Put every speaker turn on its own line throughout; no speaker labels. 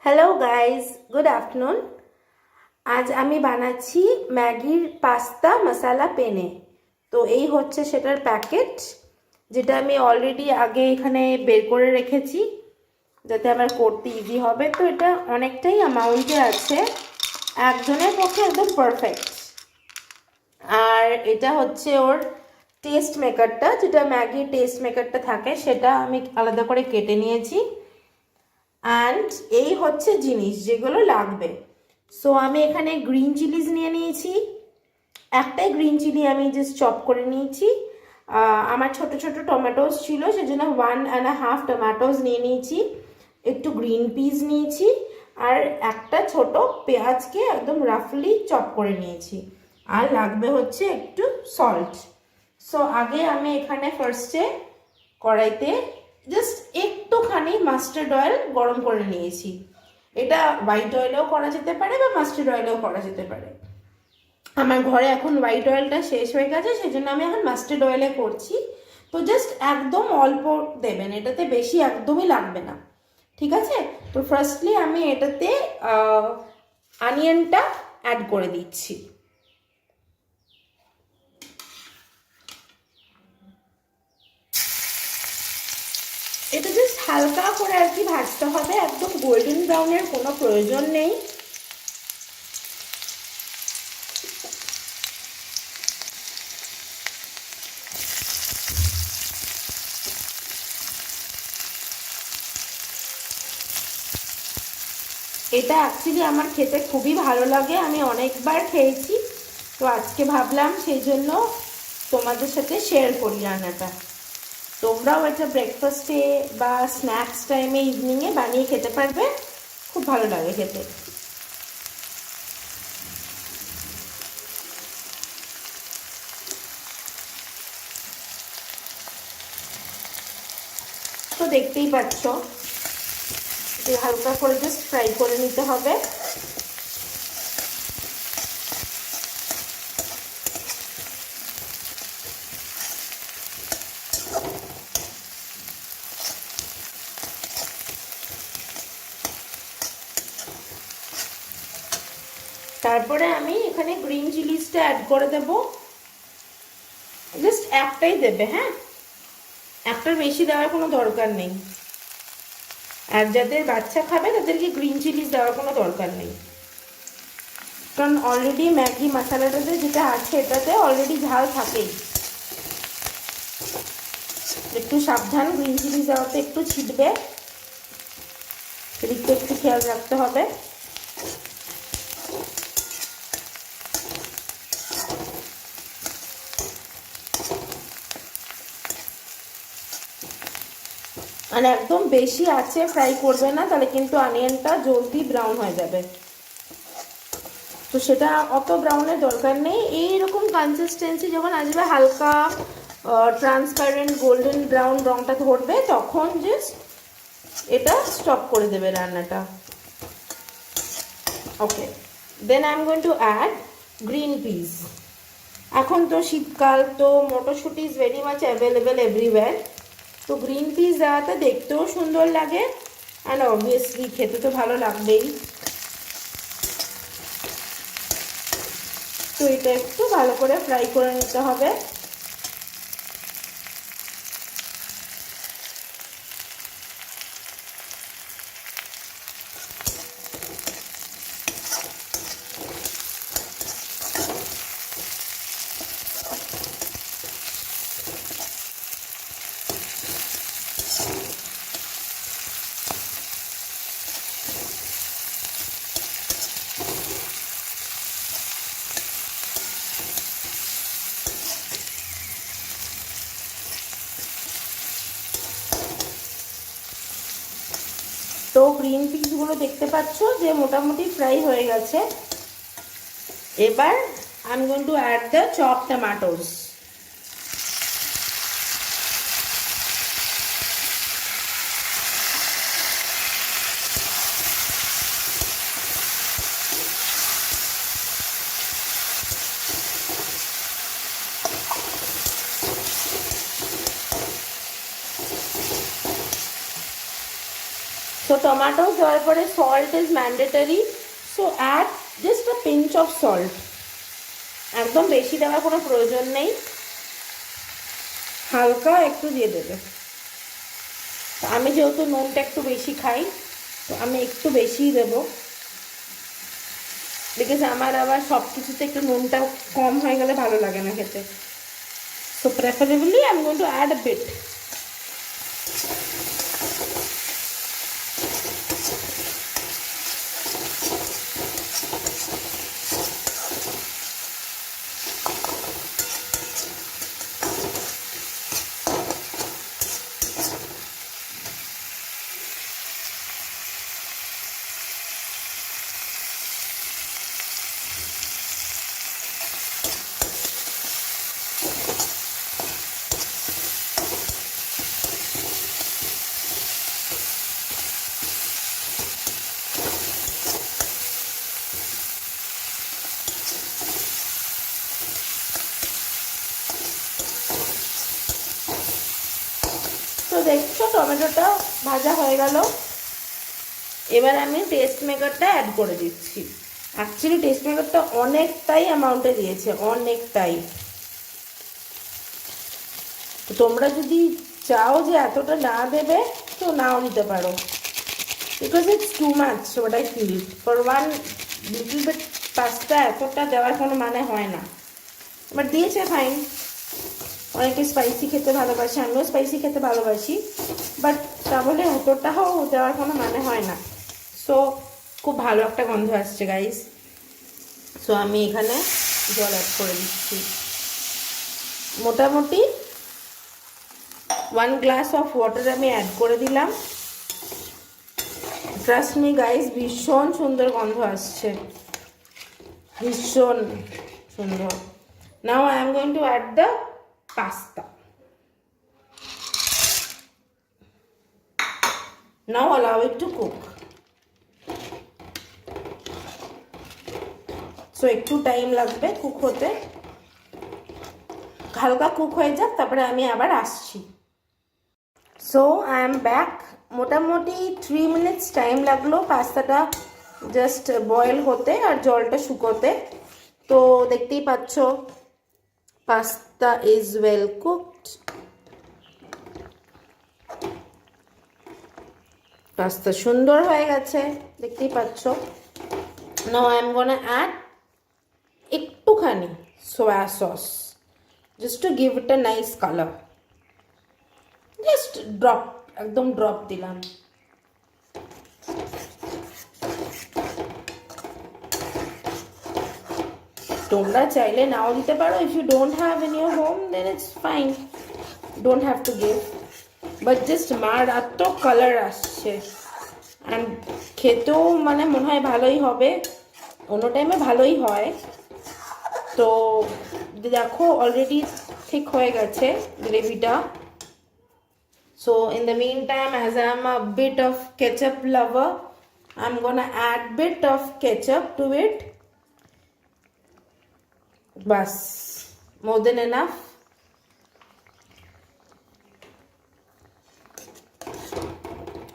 Hello guys, good afternoon. আজ আমি বানাচ্ছি ম্যাগির পাস্তা মশালা পেনে। তো এই হচ্ছে সেটার প্যাকেট, যেটা আমি অলরেডি আগে এখানে বের করে রেখেছি যাতে আমার করতে ইজি হবে। তো এটা অনেকটাই অ্যামাউন্টে আছে, একজনের পক্ষে একদম পারফেক্ট। আর এটা হচ্ছে ওর টেস্ট মেকারটা, যেটা ম্যাগির টেস্ট মেকারটা থাকে সেটা আমি আলাদা করে কেটে নিয়েছি। অ্যান্ড এই হচ্ছে জিনিস যেগুলো লাগবে। সো আমি এখানে গ্রিন চিলিজ নিয়ে নিয়েছি, একটাই গ্রিন চিলি আমি জাস্ট চপ করে নিয়েছি। আমার ছোট ছোট টমেটোস ছিল, সেজন্য 1.5 টমেটোস নিয়ে নিয়েছি। একটু গ্রিন পিস নিয়েছি আর একটা ছোট পেঁয়াজকে একদম রাফলি চপ করে নিয়েছি। আর লাগবে হচ্ছে একটু সল্ট। সো আগে আমি এখানে ফার্স্টে কড়াইতে জাস্ট একটুখানি মাস্টার্ড অয়েল গরম করে নিয়েছি। এটা হোয়াইট অয়েলেও করা যেতে পারে বা মাস্টার্ড অয়েলেও করা যেতে পারে। আমার ঘরে এখন হোয়াইট অয়েলটা শেষ হয়ে গেছে, সেজন্য আমি এখন মাস্টার্ড অয়েলে করছি। তো জাস্ট একদম অল্প দেবেন, এটাতে বেশি একদমই লাগবে না, ঠিক আছে? তো ফার্স্টলি আমি এটাতে অনিয়নটা অ্যাড করে দিচ্ছি। এটা জাস্ট হালকা করে আর কি ভাজতে হবে, একদম গোল্ডেন ব্রাউনের কোনো প্রয়োজন নেই। এটা অ্যাকচুয়ালি আমার খেতে খুবই ভালো লাগে, আমি অনেকবার খেয়েছি। তো আজকে ভাবলাম সেই জন্য তোমাদের সাথে শেয়ার করি রান্নাটা। তোমরাও এটা ব্রেকফাস্টে বা স্ন্যাক্স টাইমে ইভিনিংয়ে বানিয়ে খেতে পারবে, খুব ভালো লাগে খেতে। তো দেখতেই পাচ্ছ হালকা করে জাস্ট ফ্রাই করে নিতে হবে। তারপরে আমি এখানে গ্রিন চিলিজটা অ্যাড করে দেব, জাস্ট একটাই দেবে, হ্যাঁ, একটার বেশি দেওয়ার কোনো দরকার নেই। আর যাদের বাচ্চা খাবে তাদেরকে গ্রিন চিলিজ দেওয়ার কোনো দরকার নেই, কারণ অলরেডি ম্যাগি মশলাটাতে যেটা আছে এটাতে অলরেডি ঝাল থাকেই। একটু সাবধান, গ্রিন চিলি দেওয়াতে একটু ছিটবে, সেদিকটা একটু খেয়াল রাখতে হবে। আর একদম বেশি আছে ফ্রাই করবে না, তাহলে কিন্তু অনিয়নটা জলদি ব্রাউন হয়ে যাবে। তো সেটা অত ব্রাউনের দরকার নেই। এইরকম কনসিস্টেন্সি যখন আসবে, হালকা ট্রান্সপারেন্ট গোল্ডেন ব্রাউন রঙটা ধরবে, তখন জাস্ট এটা স্টপ করে দেবে রান্নাটা। Okay, then I am going to add green peas. এখন তো শীতকাল, তো মটরশুঁটি is very much available everywhere. তো গ্রিন পিস দেওয়াতে দেখতেও সুন্দর লাগে, অ্যান্ড অবভিয়াসলি খেতে তো ভালো লাগবেই। তো এটা একটু ভালো করে ফ্রাই করে নিতে হবে। তো গ্রিন পিসগুলো দেখতে পাচ্ছ যে মোটামুটি ফ্রাই হয়ে গেছে। এবার I am going to add the chop tomatoes. So tomatoes দেওয়ার পরে salt is mandatory. So add just a pinch of salt. একদম বেশি দেওয়ার কোনো প্রয়োজন নেই, হালকা একটু দিয়ে দেবে। আমি যেহেতু নুনটা একটু বেশি খাই তো আমি একটু বেশিই দেবো, বিকজ আমার আবার সব কিছুতে একটু নুনটা কম হয়ে গেলে ভালো লাগে না খেতে। So preferably I am going to add a bit. তো দেখছো টমেটোটা ভাজা হয়ে গেল। এবার আমি টেস্ট মেকারটা অ্যাড করে দিচ্ছি। অ্যাকচুয়ালি টেস্ট মেকারটা অনেকটাই অ্যামাউন্টে দিয়েছে, অনেকটাই। তোমরা যদি চাও যে এতটা না দেবে তো নাও দিতে পারো, because it's too much what I feel for one little bit pasta. এতটা দেওয়ার কোনো মানে হয় না, বাট দিয়েছে ফাইন। অনেকে স্পাইসি খেতে ভালোবাসে, আমিও স্পাইসি খেতে ভালোবাসি, বাট তা বলে অতটাও দেওয়ার কোনো মানে হয় না। সো খুব ভালো একটা গন্ধ আসছে গাইস। সো আমি এখানে জল অ্যাড করে দিচ্ছি, মোটামুটি 1 গ্লাস অফ ওয়াটার আমি অ্যাড করে দিলাম। ট্রাস্ট মি গাইস, ভীষণ সুন্দর গন্ধ আসছে, ভীষণ সুন্দর। Now I am going to add the pasta. Now allow it to cook. So একটু টাইম লাগবে কুক হতে, হালকা কুক হয়ে যাক, তারপরে আমি আবার আসছি। So I am back. মোটামুটি 3 মিনিটস টাইম লাগলো পাস্তাটা জাস্ট বয়েল হতে আর জলটা শুকোতে। তো দেখতেই পাচ্ছ pasta is well cooked. Pasta সুন্দর হয়ে গেছে, দেখতেই পাচ্ছ। Now I am gonna add একটুখানি soya sauce, just to give it a nice colour. Just drop, একদম ড্রপ দিলাম। তোমরা চাইলে নাও দিতে পারো। If you don't have in your home then it's fine, don't have to give. But just মারাত্মক colour আসছে, অ্যান্ড খেতেও মানে মনে হয় ভালোই হবে, অন্য টাইমে ভালোই হয়। তো দেখো অলরেডি ঠিক হয়ে গেছে গ্রেভিটা। So in the meantime, as I am a bit of ketchup lover, I am gonna add bit of ketchup to it. বাস, মোর দেন এনাফ।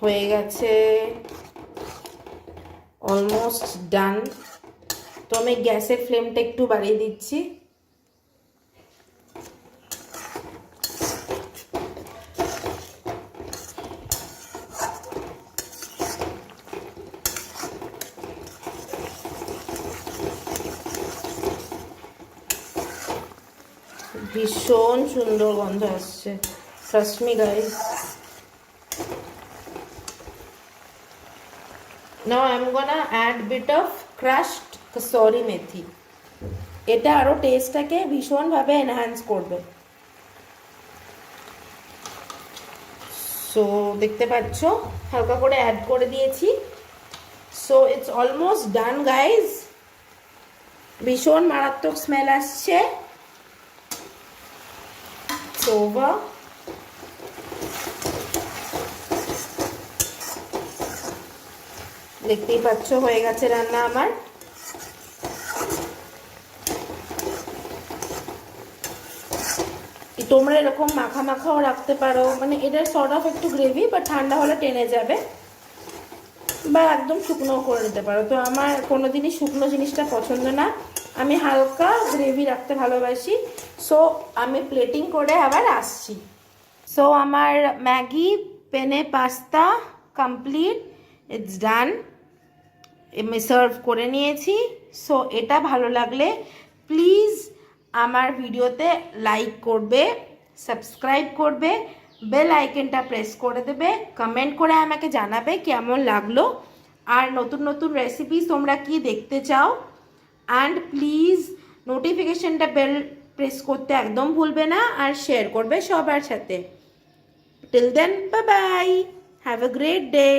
হয়ে গেছে, অলমোস্ট ডান। তো আমি গ্যাসের ফ্লেমটা একটু বাড়িয়ে দিচ্ছি। ভীষণ সুন্দর গন্ধ আসছে, trust me guys. Now I'm gonna add bit of crushed kasuri methi. এটা আরো টেস্টটাকে ভীষণভাবে এনহ্যান্স করবে। সো দেখতে পাচ্ছ হালকা করে অ্যাড করে দিয়েছি। So it's almost done guys. ভীষণ মারাত্মক স্মেল আসছে। ওভার। দেখতেই পাচ্ছ হয়ে গেছে রান্না আমার। তোমরা এরকম মাখা মাখাও রাখতে পারো, মানে এটা সর্ট অফ একটু গ্রেভি, বাট ঠান্ডা হলে টেনে যাবে। বা একদম শুকনোও করে নিতে পারো। তো আমার কোনো দিনই শুকনো জিনিসটা পছন্দ না, আমি হালকা গ্রেভি রাখতে ভালোবাসি। সো আমি প্লেটিং করে আবার আসছি। সো আমার ম্যাগি পেনে পাস্তা কমপ্লিট, ইটস ডান। আমি সার্ভ করে নিয়েছি। সো এটা ভালো লাগলে প্লিজ আমার ভিডিওতে লাইক করবে, সাবস্ক্রাইব করবে, বেল আইকনটা প্রেস করে দেবে, কমেন্ট করে আমাকে জানাবে কেমন লাগলো, আর নতুন নতুন রেসিপি তোমরা কি দেখতে চাও। অ্যান্ড প্লিজ নোটিফিকেশনটা বেল প্রেস করতে একদম ভুলবে না, আর শেয়ার করবে সবার সাথে। Till then, bye bye, have a great day.